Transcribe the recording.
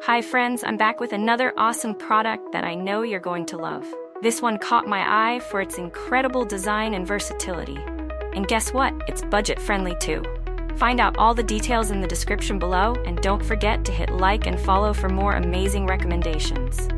Hi friends, I'm back with another awesome product that I know you're going to love. This one caught my eye for its incredible design and versatility. And guess what? It's budget-friendly too. Find out all the details in the description below, and don't forget to hit like and follow for more amazing recommendations.